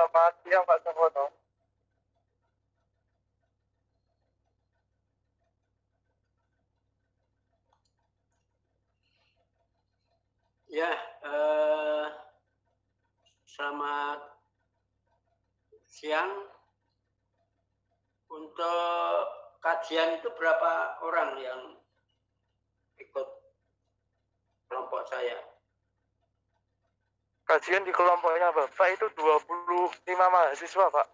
Selamat siang Pak Safono. Ya, selamat siang. Untuk kajian itu berapa orang yang ikut kelompok saya? Kajian di kelompoknya Bapak itu 25 mahasiswa, Pak.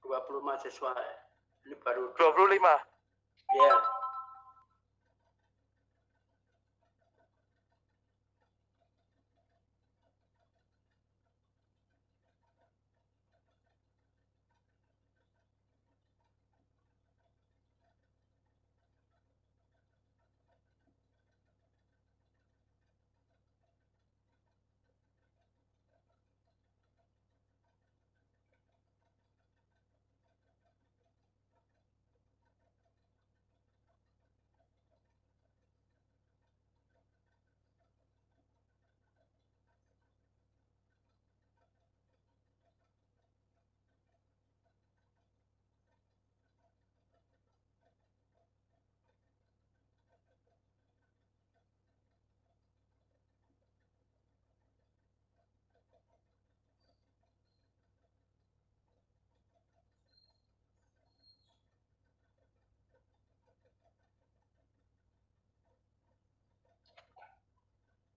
20 mahasiswa. Ini baru 25. Ya.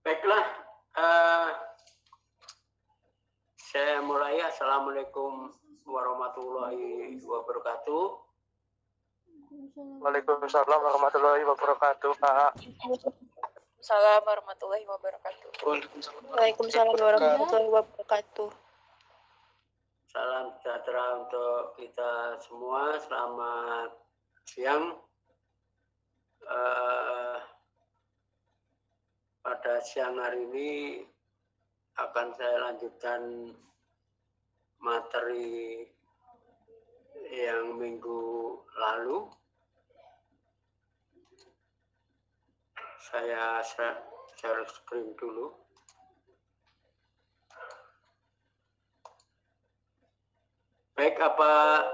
Baiklah, saya mulai. Assalamualaikum warahmatullahi wabarakatuh. Waalaikumsalam warahmatullahi wabarakatuh, Pak. Waalaikumsalam warahmatullahi wabarakatuh. Waalaikumsalam warahmatullahi wabarakatuh. Salam sejahtera untuk kita semua. Selamat siang. Pada siang hari ini akan saya lanjutkan materi yang minggu lalu. Saya share screen dulu. Baik, apa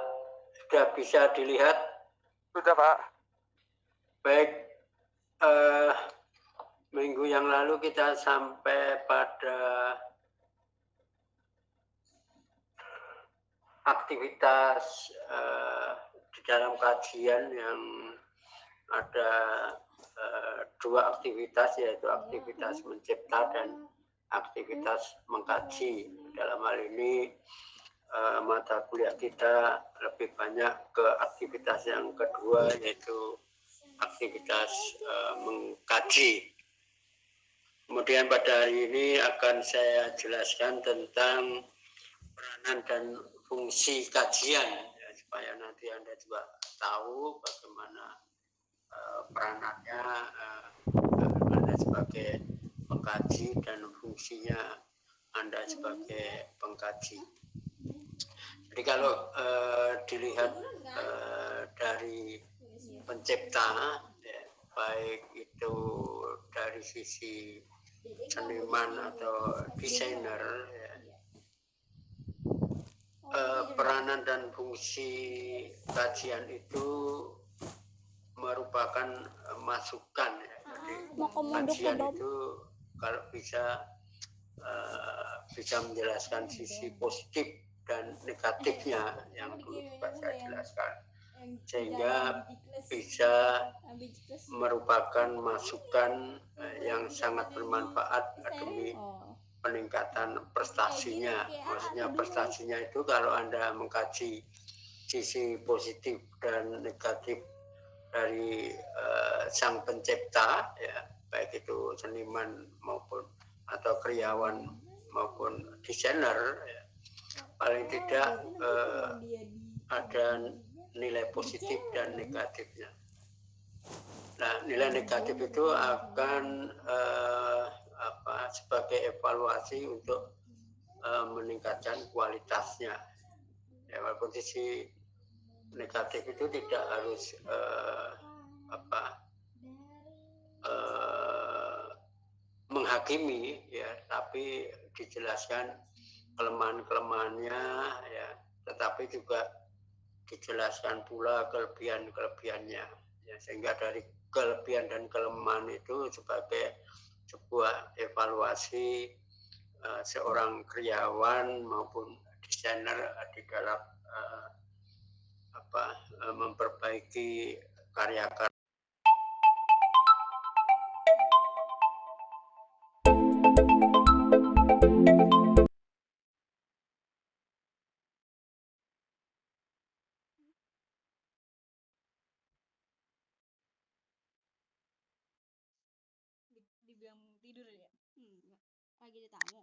sudah bisa dilihat? Sudah, Pak. Baik, minggu yang lalu kita sampai pada aktivitas di dalam kajian yang ada dua aktivitas, yaitu aktivitas mencipta dan aktivitas mengkaji. Dalam hal ini mata kuliah kita lebih banyak ke aktivitas yang kedua, yaitu aktivitas mengkaji. Kemudian pada hari ini akan saya jelaskan tentang peranan dan fungsi kajian, ya, supaya nanti Anda juga tahu bagaimana peranannya Anda sebagai pengkaji dan fungsinya Anda sebagai pengkaji. Jadi kalau dilihat dari pencipta, ya, baik itu dari sisi seniman atau desainer, ya, peranan dan fungsi kajian itu merupakan masukan, ya. Jadi kajian itu kalau bisa menjelaskan sisi positif dan negatifnya yang dulu juga saya jelaskan, sehingga bisa merupakan masukan yang sangat bermanfaat demi peningkatan prestasinya. Maksudnya prestasinya itu kalau Anda mengkaji sisi positif dan negatif dari sang pencipta, ya, baik itu seniman maupun atau karyawan maupun desainer, ya, paling tidak ada nilai positif dan negatifnya. Nah, nilai negatif itu akan sebagai evaluasi untuk meningkatkan kualitasnya. Ya, walaupun sisi negatif itu tidak harus menghakimi, ya, tapi dijelaskan kelemahan-kelemahannya, ya, tetapi juga dijelaskan pula kelebihan-kelebihannya, ya, sehingga dari kelebihan dan kelemahan itu sebagai sebuah evaluasi seorang karyawan maupun desainer di dalam memperbaiki karya-karya. Dibilang tidur ya? Lagi ada tamu.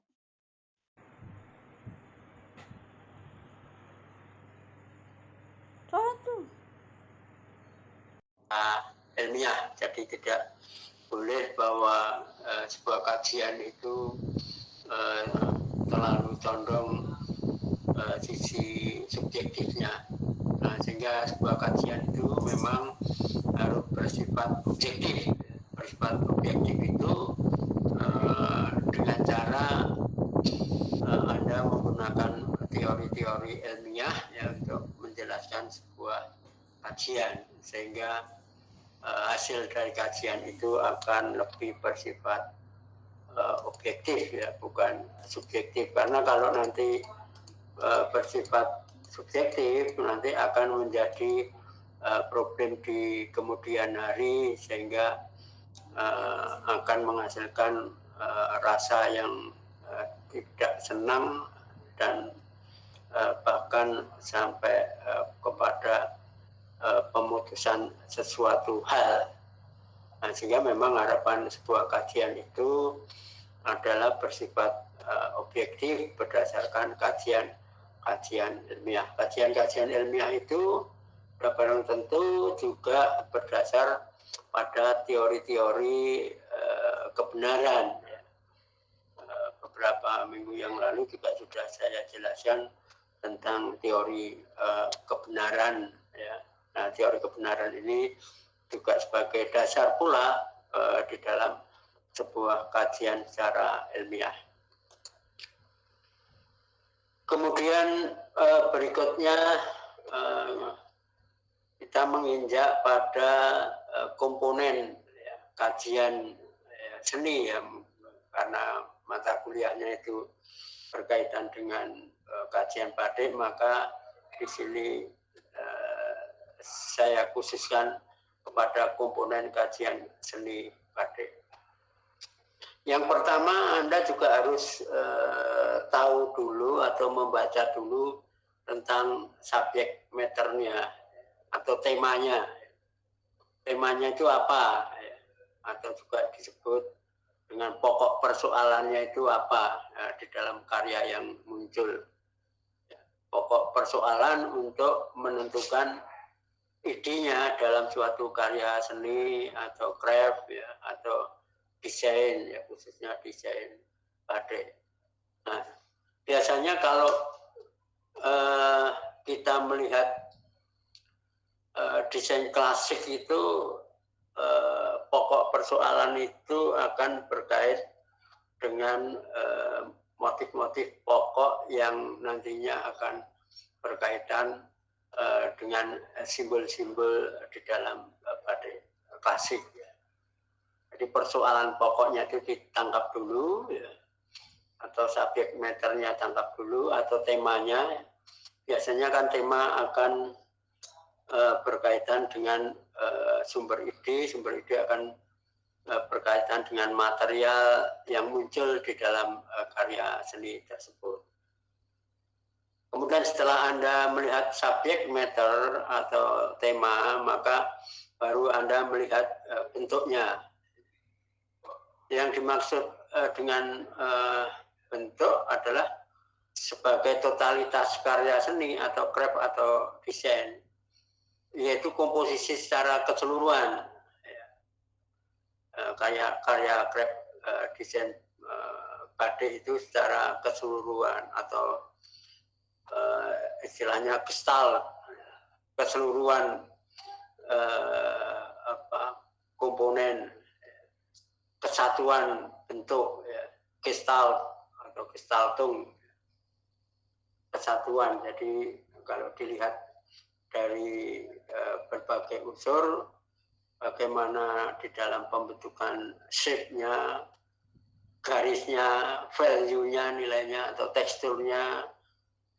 Tuh. Ilmiah, jadi tidak boleh bahwa sebuah kajian itu terlalu condong sisi subjektifnya. Nah, sehingga sebuah kajian itu memang harus bersifat objektif. Bersifat objektif itu dengan cara Anda menggunakan teori-teori ilmiah ya, untuk menjelaskan sebuah kajian, sehingga hasil dari kajian itu akan lebih bersifat objektif ya, bukan subjektif. Karena kalau nanti bersifat subjektif nanti akan menjadi problem di kemudian hari, sehingga akan menghasilkan rasa yang tidak senang dan bahkan sampai kepada pemutusan sesuatu hal. Nah, sehingga memang harapan sebuah kajian itu adalah bersifat objektif berdasarkan kajian ilmiah. Kajian ilmiah itu barang tentu juga berdasar pada teori-teori kebenaran. Beberapa minggu yang lalu juga sudah saya jelaskan tentang teori kebenaran. Ya. Nah, teori kebenaran ini juga sebagai dasar pula di dalam sebuah kajian secara ilmiah. Kemudian berikutnya kita menginjak pada komponen ya, kajian seni ya, karena mata kuliahnya itu berkaitan dengan kajian batik, maka di sini saya khususkan kepada komponen kajian seni batik. Yang pertama, Anda juga harus tahu dulu atau membaca dulu tentang subjek matternya atau temanya. Temanya itu apa? Atau juga disebut dengan pokok persoalannya itu apa di dalam karya yang muncul. Pokok persoalan untuk menentukan idenya dalam suatu karya seni atau craft ya, atau desain ya, khususnya desain batik. Nah, biasanya kalau kita melihat desain klasik itu pokok persoalan itu akan berkait dengan motif-motif pokok yang nantinya akan berkaitan dengan simbol-simbol di dalam batik klasik. Jadi persoalan pokoknya itu ditangkap dulu, ya, atau subjek matternya tangkap dulu, atau temanya. Biasanya kan tema akan berkaitan dengan sumber ide akan berkaitan dengan material yang muncul di dalam karya seni tersebut. Kemudian setelah Anda melihat subjek matter atau tema, maka baru Anda melihat bentuknya. Yang dimaksud dengan bentuk adalah sebagai totalitas karya seni atau craft atau desain, yaitu komposisi secara keseluruhan. Karya craft desain batik itu secara keseluruhan, atau istilahnya gestalt, keseluruhan komponen, kesatuan bentuk ya, gestalt atau gestaltung. kesatuan. Jadi kalau dilihat dari berbagai unsur, bagaimana di dalam pembentukan shape-nya, garisnya, value-nya, nilainya atau teksturnya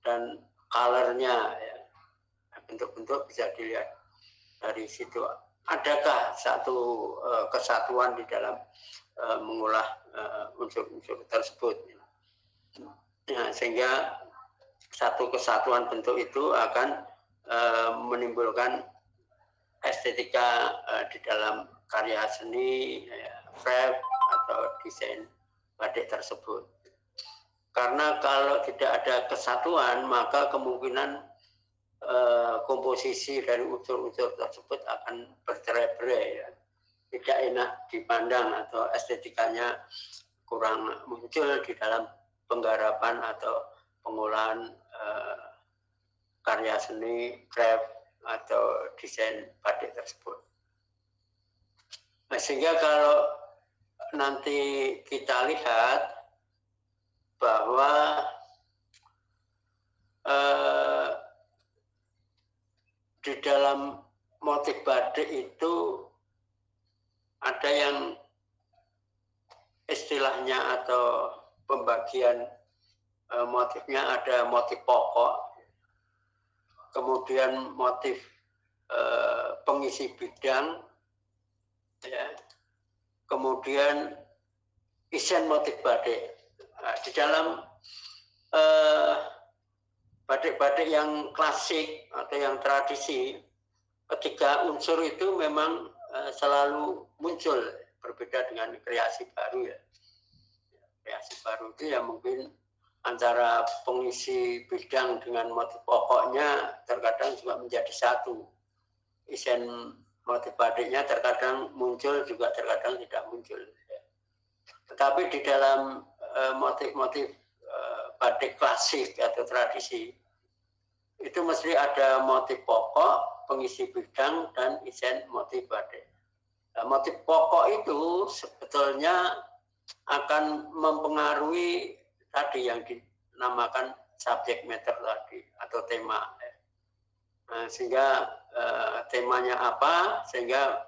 dan color-nya, ya. Bentuk-bentuk bisa dilihat dari situ. Adakah satu kesatuan di dalam mengolah unsur-unsur tersebut? Ya, sehingga satu kesatuan bentuk itu akan menimbulkan estetika di dalam karya seni, craft atau desain batik tersebut. Karena kalau tidak ada kesatuan, maka kemungkinan komposisi dari unsur-unsur tersebut akan bercerai-berai, ya. Tidak enak dipandang atau estetikanya kurang muncul di dalam penggarapan atau pengolahan karya seni, craft atau desain batik tersebut. Nah, sehingga kalau nanti kita lihat bahwa di dalam motif batik itu ada yang istilahnya atau pembagian motifnya, ada motif pokok, kemudian motif pengisi bidang, ya, kemudian isen motif batik. Nah, di dalam batik-batik yang klasik atau yang tradisi, ketiga unsur itu memang selalu muncul, berbeda dengan kreasi baru, ya. Kreasi baru itu ya mungkin antara pengisi bidang dengan motif pokoknya terkadang juga menjadi satu. Isen motif batiknya terkadang muncul, juga terkadang tidak muncul. Tetapi di dalam motif-motif batik klasik atau tradisi, itu mesti ada motif pokok, pengisi bidang, dan isen motif batik. Nah, motif pokok itu sebetulnya akan mempengaruhi tadi yang dinamakan subject matter tadi atau tema. Nah, sehingga temanya apa, sehingga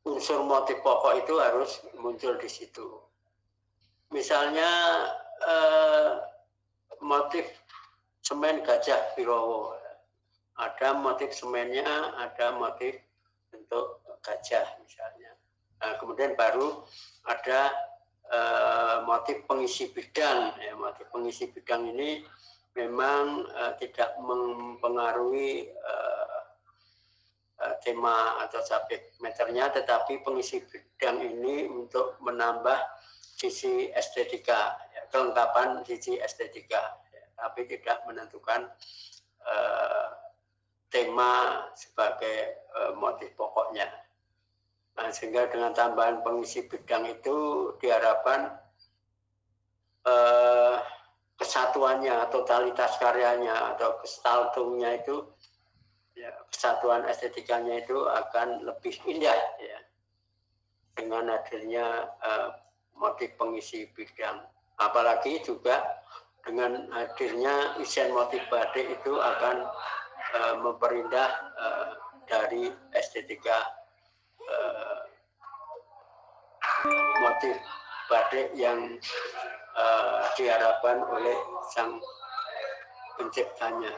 unsur motif pokok itu harus muncul di situ. Misalnya motif semen Gajah Birowo, ada motif semennya, ada motif bentuk gajah misalnya. Nah, kemudian baru ada motif pengisi bidang. Ya, motif pengisi bidang ini memang tidak mempengaruhi tema atau subjek matternya, tetapi pengisi bidang ini untuk menambah sisi estetika, ya, kelengkapan sisi estetika, ya, tapi tidak menentukan tema sebagai motif pokoknya. Nah, sehingga dengan tambahan pengisi bidang itu diharapkan kesatuannya, totalitas karyanya atau gestaltungnya itu, ya, kesatuan estetikanya itu akan lebih indah, ya, dengan hadirnya motif pengisi bidang. Apalagi juga dengan hadirnya isen motif batik itu akan memperindah dari estetika motif batik yang diharapkan oleh sang penciptanya.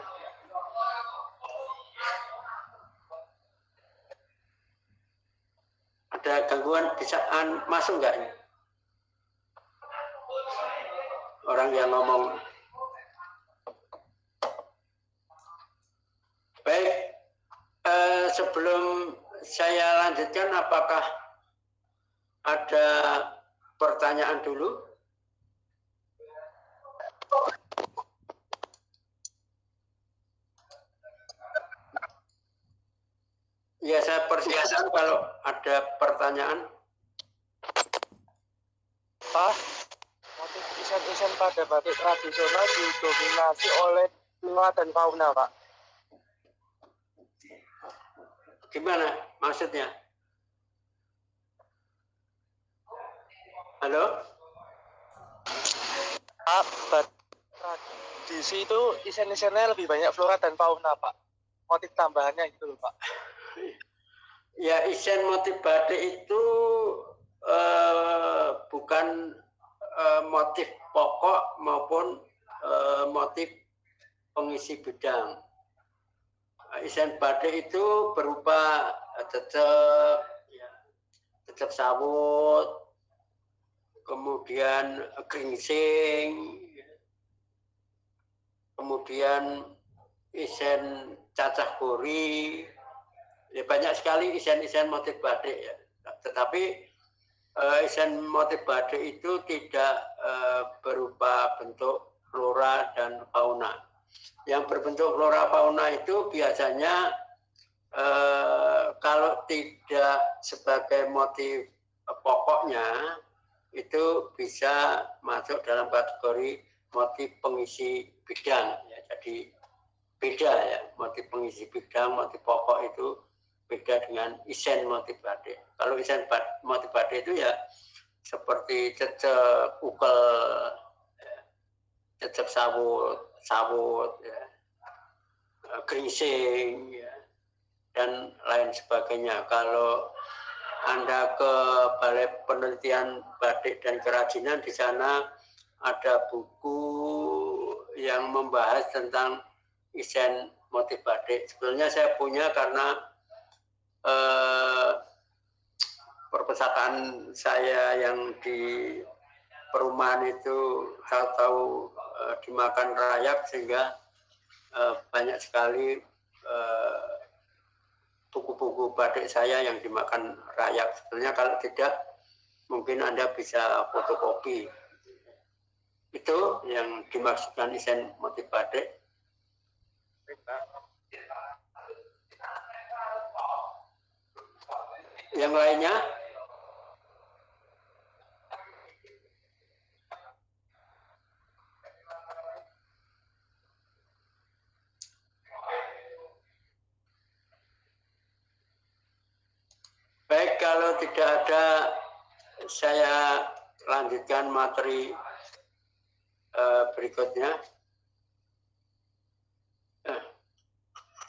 Ada gangguan, bisa masuk nggak ini? Orang yang ngomong. Baik, sebelum saya lanjutkan, apakah ada pertanyaan dulu? Ya, saya persilakan kalau ada pertanyaan. Pak, motif isen-isen pada batik tradisional didominasi oleh flora dan fauna, Pak. Gimana maksudnya? Halo? Pak, di situ isen-isennya lebih banyak flora dan fauna, Pak. Motif tambahannya gitu loh, Pak. Ya, isen motif batik itu bukan motif pokok maupun motif pengisi bidang. Isen batik itu berupa cecep sawut, kemudian geringsing, kemudian isen cacah gori, ya banyak sekali isen-isen motif batik ya. Tetapi isen motif batik itu tidak berupa bentuk flora dan fauna. Yang berbentuk flora fauna itu biasanya kalau tidak sebagai motif pokoknya itu bisa masuk dalam kategori motif pengisi bidang ya. Jadi beda ya, motif pengisi bidang, motif pokok itu beda dengan isen motif batik. Kalau isen motif batik itu ya seperti cecep ukel, cecep sawut ya, geringsing ya, dan lain sebagainya. Kalau Anda ke Balai Penelitian Batik dan Kerajinan, di sana ada buku yang membahas tentang isen motif batik. Sebenarnya saya punya karena perpustakaan saya yang di perumahan itu tahu-tahu dimakan rayap, sehingga banyak sekali buku-buku batik saya yang dimakan rayap. Sebenarnya kalau tidak, mungkin Anda bisa fotokopi. Itu yang dimaksudkan isen motif batik. Yang lainnya? Baik, kalau tidak ada, saya lanjutkan materi berikutnya.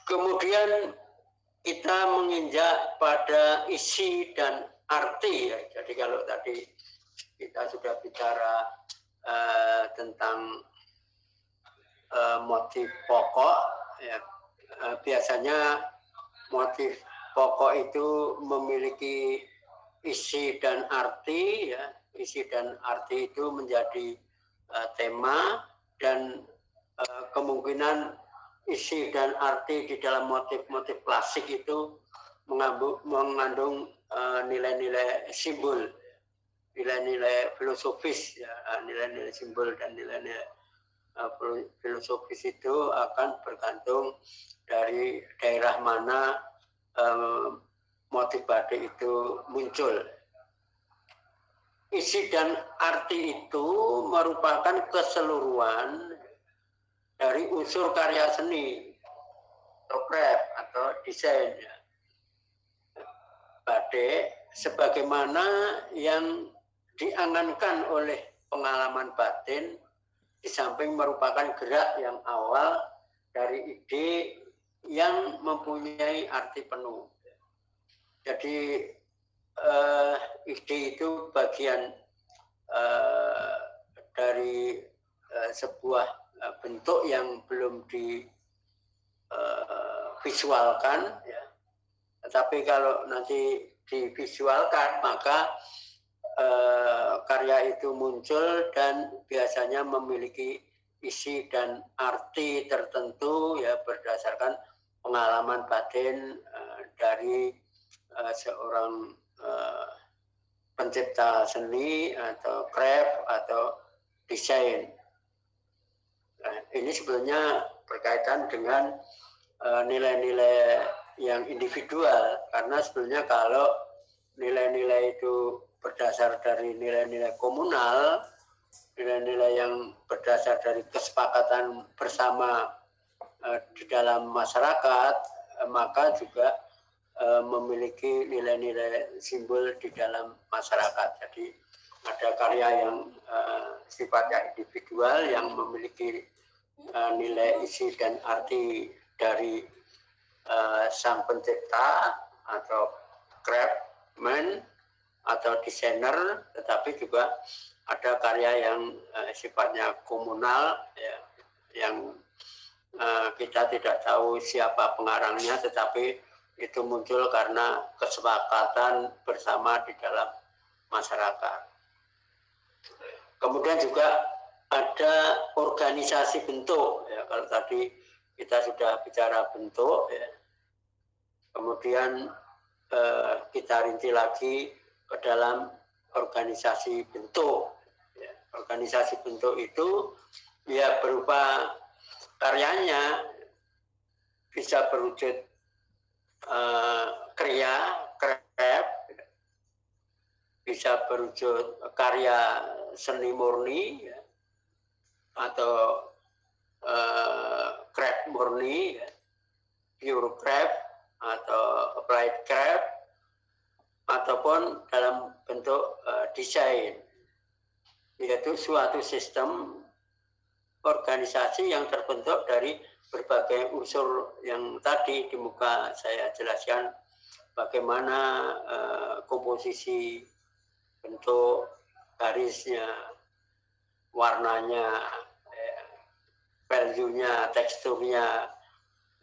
Kemudian kita menginjak pada isi dan arti ya. Jadi kalau tadi kita sudah bicara tentang motif pokok ya, biasanya motif pokok itu memiliki isi dan arti ya. Isi dan arti itu menjadi tema, dan kemungkinan isi dan arti di dalam motif-motif klasik itu mengandung nilai-nilai simbol, nilai-nilai filosofis ya. Nilai-nilai simbol dan nilai-nilai filosofis itu akan bergantung dari daerah mana motif batik itu muncul. Isi dan arti itu merupakan keseluruhan dari unsur karya seni atau craft atau desain ya. Batik sebagaimana yang diangankan oleh pengalaman batin, di samping merupakan gerak yang awal dari ide yang mempunyai arti penuh. Jadi ide itu bagian dari sebuah bentuk yang belum divisualkan ya. Tetapi kalau nanti divisualkan, maka karya itu muncul dan biasanya memiliki isi dan arti tertentu ya, berdasarkan pengalaman batin dari seorang pencipta seni atau craft atau desain. Nah, ini sebenarnya berkaitan dengan nilai-nilai yang individual, karena sebenarnya kalau nilai-nilai itu berdasar dari nilai-nilai komunal, nilai-nilai yang berdasar dari kesepakatan bersama di dalam masyarakat, maka juga memiliki nilai-nilai simbol di dalam masyarakat. Jadi ada karya yang sifatnya individual yang memiliki nilai isi dan arti dari sang pencipta atau craftsman atau desainer, tetapi juga ada karya yang sifatnya komunal, ya, yang kita tidak tahu siapa pengarangnya, tetapi itu muncul karena kesepakatan bersama di dalam masyarakat. Kemudian juga ada organisasi bentuk, ya, kalau tadi kita sudah bicara bentuk, ya. Kemudian kita rinci lagi ke dalam organisasi bentuk. Ya, organisasi bentuk itu ya berupa karyanya bisa berwujud kriya, craft, bisa berwujud karya seni murni, ya, atau craft murni, ya, pure craft atau applied craft, ataupun dalam bentuk desain, yaitu suatu sistem organisasi yang terbentuk dari berbagai unsur yang tadi di muka saya jelaskan, bagaimana komposisi bentuk, garisnya, warnanya, value-nya, teksturnya,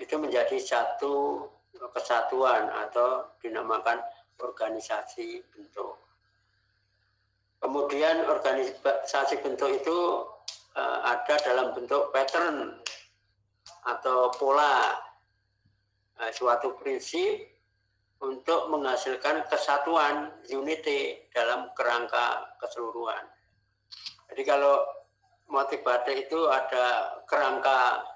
itu menjadi satu kesatuan atau dinamakan organisasi bentuk. Kemudian organisasi bentuk itu ada dalam bentuk pattern atau pola, suatu prinsip untuk menghasilkan kesatuan, unity dalam kerangka keseluruhan. Jadi kalau motif batik itu ada kerangka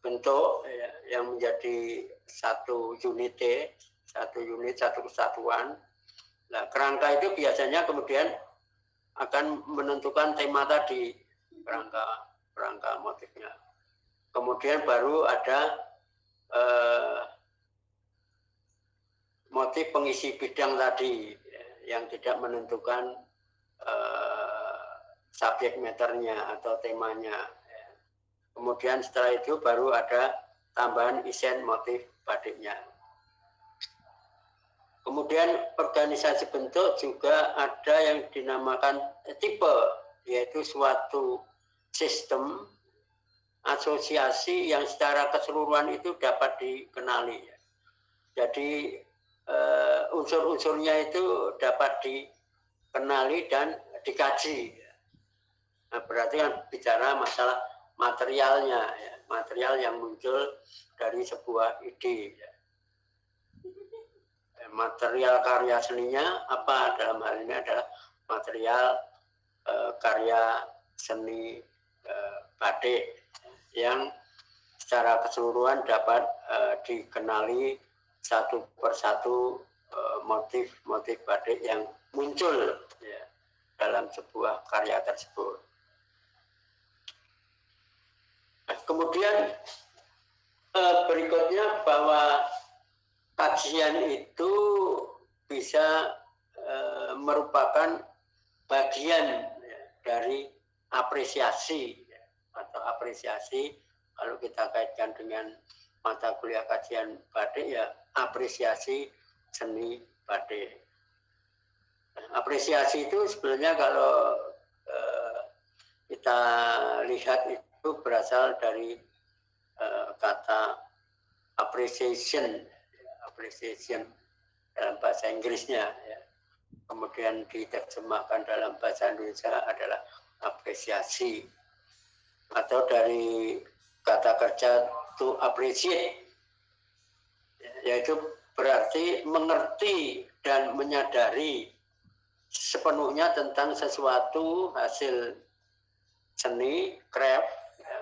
bentuk, ya, yang menjadi satu unity, satu unit, satu kesatuan. Nah, kerangka itu biasanya kemudian akan menentukan tema tadi, kerangka motifnya. Kemudian baru ada motif pengisi bidang tadi, yang tidak menentukan subjek matternya atau temanya. Kemudian setelah itu baru ada tambahan isen motif batiknya. Kemudian organisasi bentuk juga ada yang dinamakan tipe, yaitu suatu sistem asosiasi yang secara keseluruhan itu dapat dikenali. Jadi unsur-unsurnya itu dapat dikenali dan dikaji. Nah, berarti kan bicara masalah materialnya, ya, material yang muncul dari sebuah ide. Ya. Material karya seninya apa? Dalam hal ini adalah material karya seni batik yang secara keseluruhan dapat dikenali satu persatu motif-motif batik yang muncul, ya, dalam sebuah karya tersebut. Kemudian berikutnya bahwa kajian itu bisa merupakan bagian, ya, dari apresiasi, ya, atau apresiasi kalau kita kaitkan dengan mata kuliah kajian batik, ya, apresiasi seni batik. Apresiasi itu sebenarnya kalau kita lihat itu berasal dari kata appreciation dalam bahasa Inggrisnya, ya. Kemudian diterjemahkan dalam bahasa Indonesia adalah apresiasi, atau dari kata kerja to appreciate, yaitu berarti mengerti dan menyadari sepenuhnya tentang sesuatu hasil seni, craft, ya,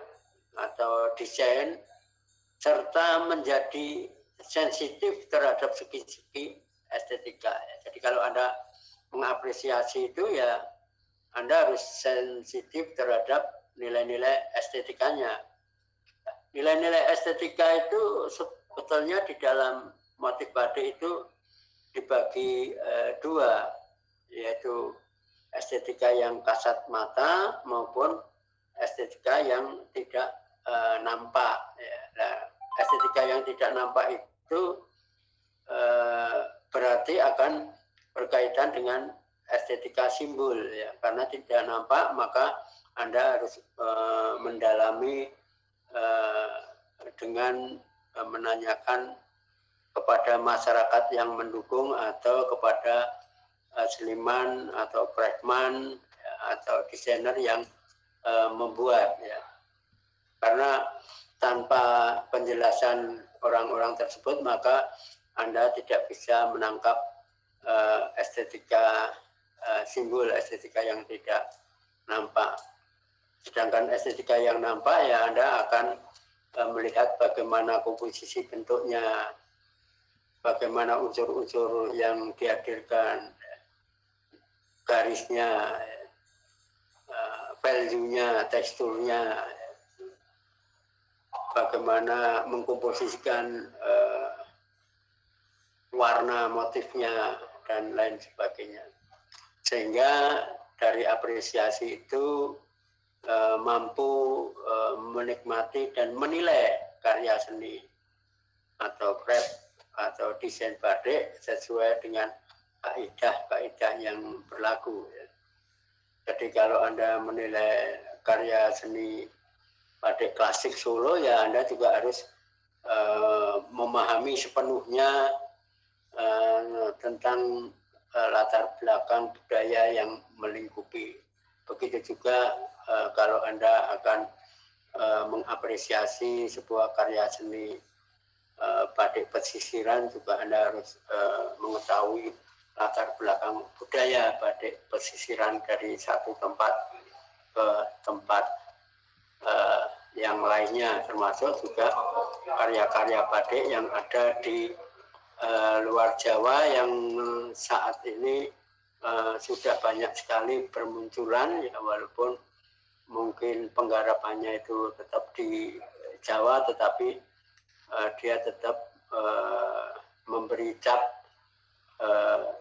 atau desain, serta menjadi sensitif terhadap segi-segi estetika. Jadi kalau Anda mengapresiasi itu, ya, Anda harus sensitif terhadap nilai-nilai estetikanya. Nilai-nilai estetika itu sebetulnya di dalam motif batik itu dibagi dua, yaitu estetika yang kasat mata maupun estetika yang tidak nampak. Ya. Nah, estetika yang tidak nampak itu berarti akan berkaitan dengan estetika simbol, ya. Karena tidak nampak maka Anda harus mendalami dengan menanyakan kepada masyarakat yang mendukung atau kepada seniman atau craftsman ya, atau desainer yang membuat, ya. Karena tanpa penjelasan orang-orang tersebut maka Anda tidak bisa menangkap estetika simbol, estetika yang tidak nampak. Sedangkan estetika yang nampak ya Anda akan melihat bagaimana komposisi bentuknya, bagaimana unsur-unsur yang dihadirkan, garisnya, value-nya, teksturnya, bagaimana mengkomposisikan warna motifnya dan lain sebagainya. Sehingga dari apresiasi itu mampu menikmati dan menilai karya seni atau craft atau desain batik sesuai dengan kaidah-kaidah yang berlaku. Jadi kalau Anda menilai karya seni batik klasik Solo, ya Anda juga harus memahami sepenuhnya tentang latar belakang budaya yang melingkupi. Begitu juga kalau Anda akan mengapresiasi sebuah karya seni batik pesisiran, juga Anda harus mengetahui latar belakang budaya batik pesisiran dari satu tempat ke tempat yang lainnya, termasuk juga karya-karya batik yang ada di luar Jawa yang saat ini sudah banyak sekali bermunculan, ya, walaupun mungkin penggarapannya itu tetap di Jawa, tetapi dia tetap memberi cap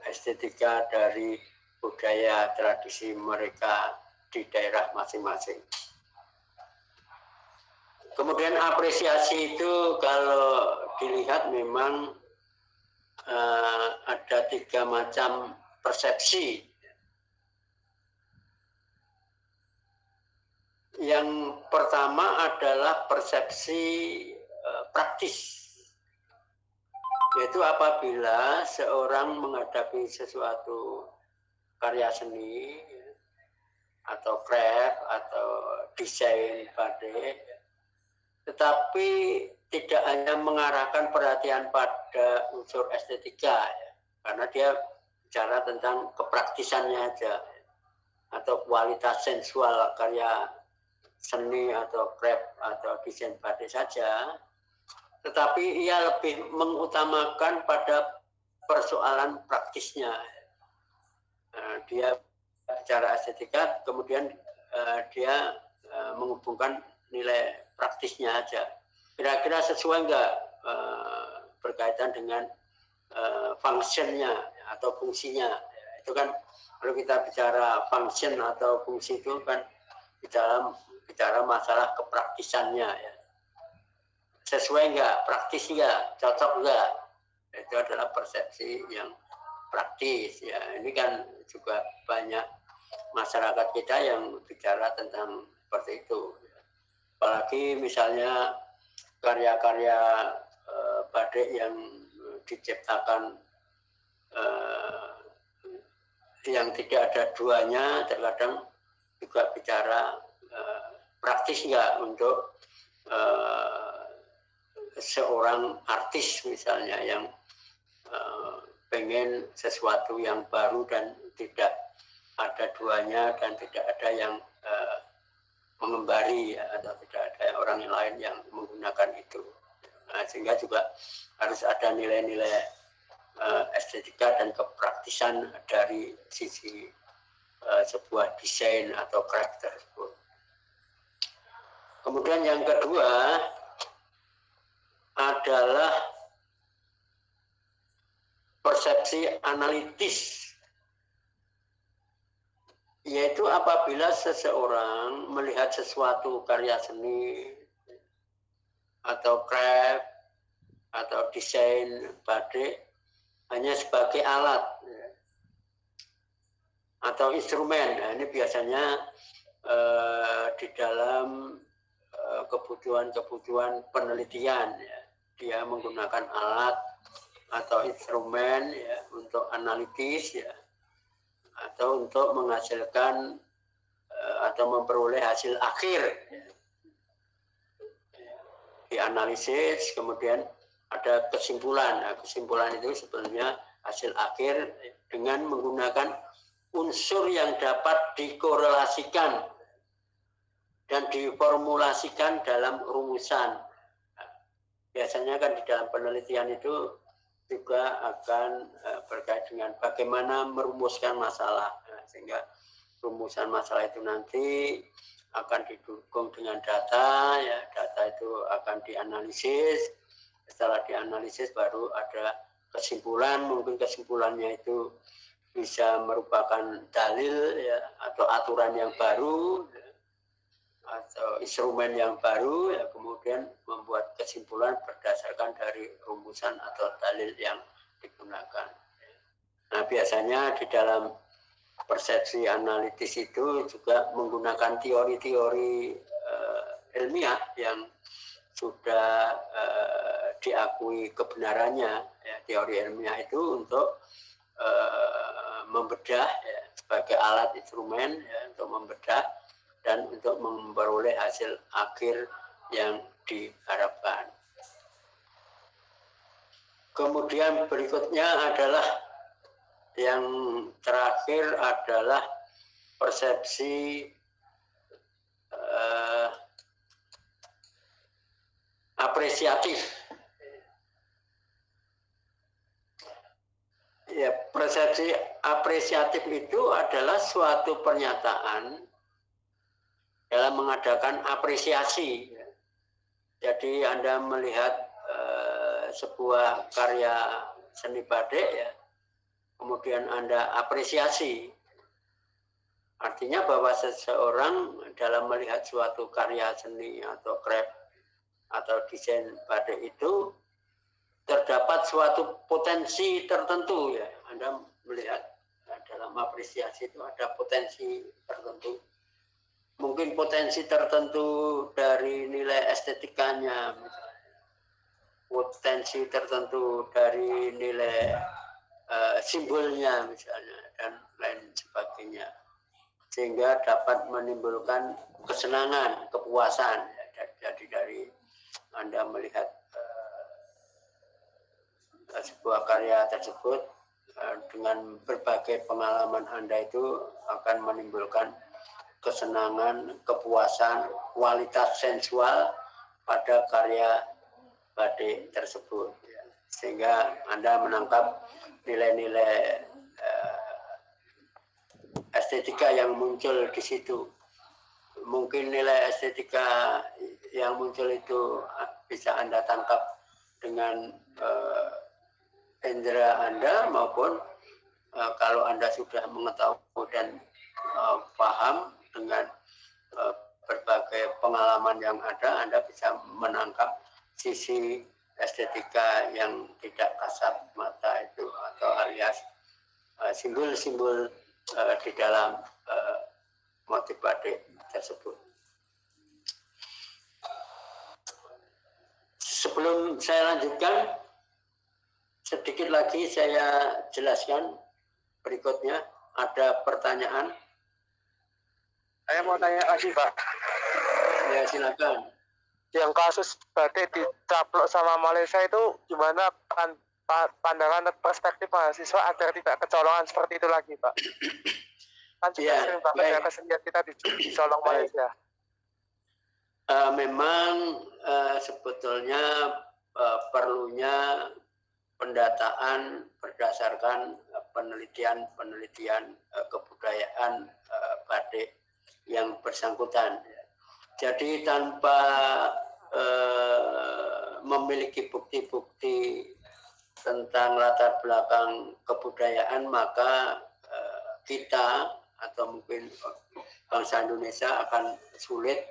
estetika dari budaya tradisi mereka di daerah masing-masing. Kemudian apresiasi itu kalau dilihat memang ada 3 macam persepsi. Yang pertama adalah persepsi praktis, yaitu apabila seorang menghadapi sesuatu karya seni atau craft atau desain batik, tetapi tidak hanya mengarahkan perhatian pada unsur estetika, ya, karena dia bicara tentang kepraktisannya aja, atau kualitas sensual karya seni atau craft atau desain batik saja, tetapi ia lebih mengutamakan pada persoalan praktisnya. Dia bicara estetika, kemudian dia menghubungkan nilai praktisnya aja. Kira-kira sesuai nggak berkaitan dengan functionnya atau fungsinya. Itu kan kalau kita bicara function atau fungsi itu kan bicara masalah kepraktisannya, ya. Sesuai nggak, praktis nggak, cocok nggak, itu adalah persepsi yang praktis, ya. Ini kan juga banyak masyarakat kita yang bicara tentang seperti itu. Apalagi misalnya karya-karya batik yang diciptakan yang tidak ada duanya, terkadang juga bicara praktis nggak untuk seorang artis misalnya yang pengen sesuatu yang baru dan tidak ada duanya dan tidak ada yang mengembari, ya, atau tidak ada orang lain yang menggunakan itu. Nah, sehingga juga harus ada nilai-nilai estetika dan kepraktisan dari sisi sebuah desain atau craft tersebut. Kemudian yang kedua adalah persepsi analitis, yaitu apabila seseorang melihat sesuatu karya seni atau krep atau desain batik hanya sebagai alat atau instrumen. Nah, ini biasanya di dalam kebutuhan penelitian ya. Dia menggunakan alat atau instrumen ya, untuk analitis ya, atau untuk menghasilkan atau memperoleh hasil akhir ya. Dianalisis kemudian ada kesimpulan. Nah, kesimpulan itu sebenarnya hasil akhir dengan menggunakan unsur yang dapat dikorelasikan dan diformulasikan dalam rumusan. Biasanya kan di dalam penelitian itu juga akan berkait dengan bagaimana merumuskan masalah. Nah, sehingga rumusan masalah itu nanti akan didukung dengan data, ya data itu akan dianalisis. Setelah dianalisis baru ada kesimpulan, mungkin kesimpulannya itu bisa merupakan dalil ya, atau aturan yang baru ya, atau instrumen yang baru ya, kemudian membuat kesimpulan berdasarkan dari rumusan atau dalil yang digunakan. Nah, biasanya di dalam persepsi analitis itu juga menggunakan teori-teori ilmiah yang sudah diakui kebenarannya ya, teori ilmiah itu untuk membedah ya, sebagai alat instrumen ya, untuk membedah dan untuk memperoleh hasil akhir yang diharapkan. Kemudian berikutnya adalah yang terakhir adalah persepsi apresiatif. Ya, persepsi apresiatif itu adalah suatu pernyataan dalam mengadakan apresiasi. Jadi Anda melihat sebuah karya seni batik ya, kemudian Anda apresiasi. Artinya bahwa seseorang dalam melihat suatu karya seni atau krep atau desain batik itu terdapat suatu potensi tertentu ya. Anda melihat dalam apresiasi itu ada potensi tertentu. Mungkin potensi tertentu dari nilai estetikanya, misalnya. Potensi tertentu dari nilai simbolnya misalnya, dan lain sebagainya. Sehingga dapat menimbulkan kesenangan, kepuasan. Jadi dari Anda melihat sebuah karya tersebut dengan berbagai pengalaman Anda itu akan menimbulkan kesenangan, kepuasan, kualitas sensual pada karya batik tersebut. Sehingga Anda menangkap nilai-nilai estetika yang muncul di situ. Mungkin nilai estetika yang muncul itu bisa Anda tangkap dengan indera Anda maupun kalau Anda sudah mengetahui dan paham dengan berbagai pengalaman yang ada, Anda bisa menangkap sisi estetika yang tidak kasat mata itu, atau alias simbol-simbol di dalam motif batik tersebut. Sebelum saya lanjutkan, sedikit lagi saya jelaskan berikutnya. Ada pertanyaan? Saya mau tanya lagi, Pak. Ya, silakan. Yang kasus batik dicaplok sama Malaysia itu gimana pandangan perspektif mahasiswa agar tidak kecolongan seperti itu lagi, Pak? Kan juga sering banget ya kesenian kita dicolong Malaysia. Memang sebetulnya perlunya pendataan berdasarkan penelitian kebudayaan batik yang bersangkutan. Jadi tanpa memiliki bukti-bukti tentang latar belakang kebudayaan, maka kita atau mungkin bangsa Indonesia akan sulit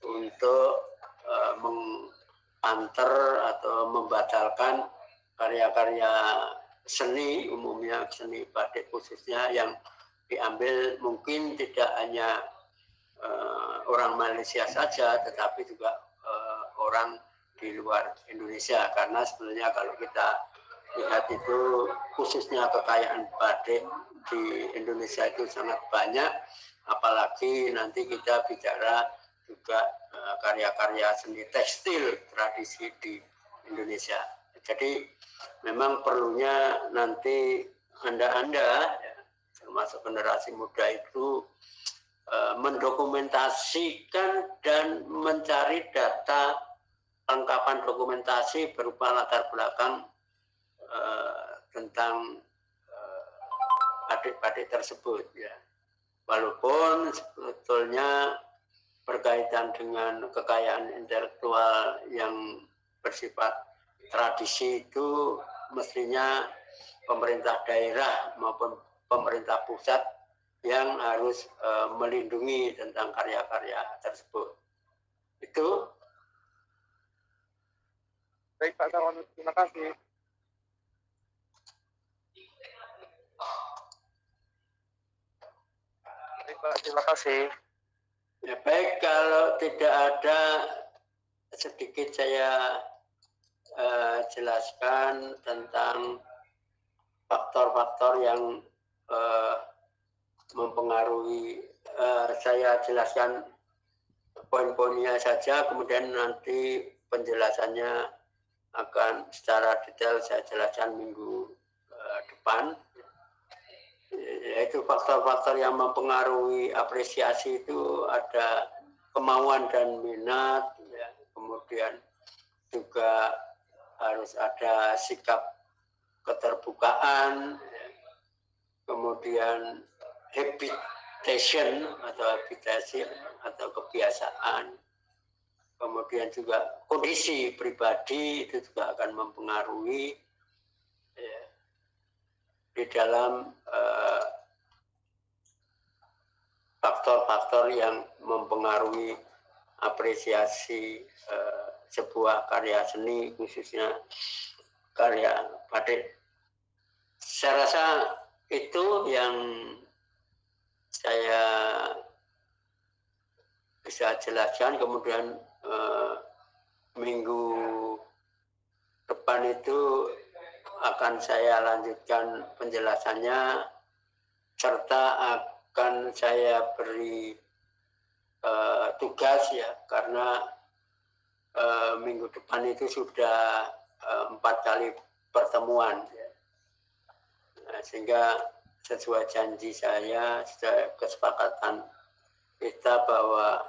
untuk panter atau membatalkan karya-karya seni, umumnya seni batik khususnya, yang diambil mungkin tidak hanya orang Malaysia saja, tetapi juga orang di luar Indonesia. Karena sebenarnya kalau kita lihat itu khususnya kekayaan batik di Indonesia itu sangat banyak, apalagi nanti kita bicara juga karya-karya seni tekstil tradisi di Indonesia. Jadi memang perlunya nanti Anda ya, termasuk generasi muda itu mendokumentasikan dan mencari data lengkapan dokumentasi berupa latar belakang tentang batik-batik tersebut ya. Walaupun sebetulnya berkaitan dengan kekayaan intelektual yang bersifat tradisi itu mestinya pemerintah daerah maupun pemerintah pusat yang harus melindungi tentang karya-karya tersebut. Itu. Baik Pak Sarwan, terima kasih. Baik Pak, terima kasih. Ya, baik, kalau tidak ada, sedikit saya jelaskan tentang faktor-faktor yang mempengaruhi. Saya jelaskan poin-poinnya saja, kemudian nanti penjelasannya akan secara detail saya jelaskan minggu depan. Yaitu faktor-faktor yang mempengaruhi apresiasi itu ada kemauan dan minat, ya. Kemudian juga harus ada sikap keterbukaan, ya. Kemudian habitation atau kebiasaan, kemudian juga kondisi pribadi itu juga akan mempengaruhi ya, di dalam faktor-faktor yang mempengaruhi apresiasi sebuah karya seni, khususnya karya batik. Saya rasa itu yang saya bisa jelaskan. Kemudian minggu depan itu akan saya lanjutkan penjelasannya, serta akan saya beri tugas ya, karena minggu depan itu sudah 4 kali pertemuan ya. Nah, sehingga sesuai janji saya, sesuai kesepakatan kita bahwa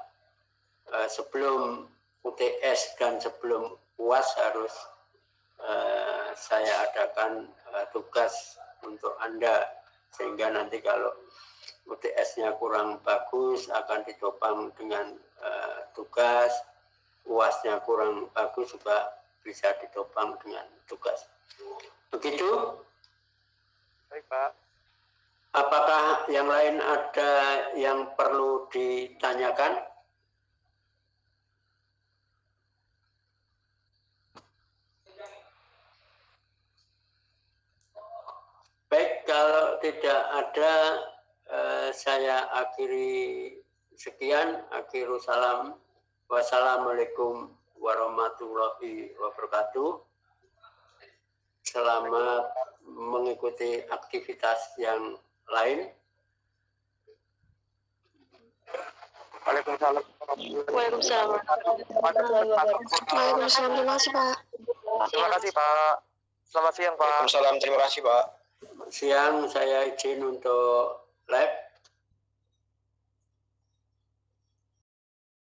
sebelum UTS dan sebelum UAS harus saya adakan tugas untuk Anda, sehingga nanti kalau UTS-nya kurang bagus akan ditopang dengan tugas, UAS-nya kurang bagus juga bisa ditopang dengan tugas. Begitu? Baik Pak. Apakah yang lain ada yang perlu ditanyakan? Baik, kalau tidak ada, saya akhiri sekian. Akhiru salam. Wassalamualaikum warahmatullahi wabarakatuh. Selamat mengikuti aktivitas yang lain. Waalaikumsalam. Waalaikumsalam. Waalaikumsalam. Terima kasih Pak. Terima kasih Pak. Selamat siang Pak. Waalaikumsalam, terima kasih Pak. Siang, saya izin untuk live.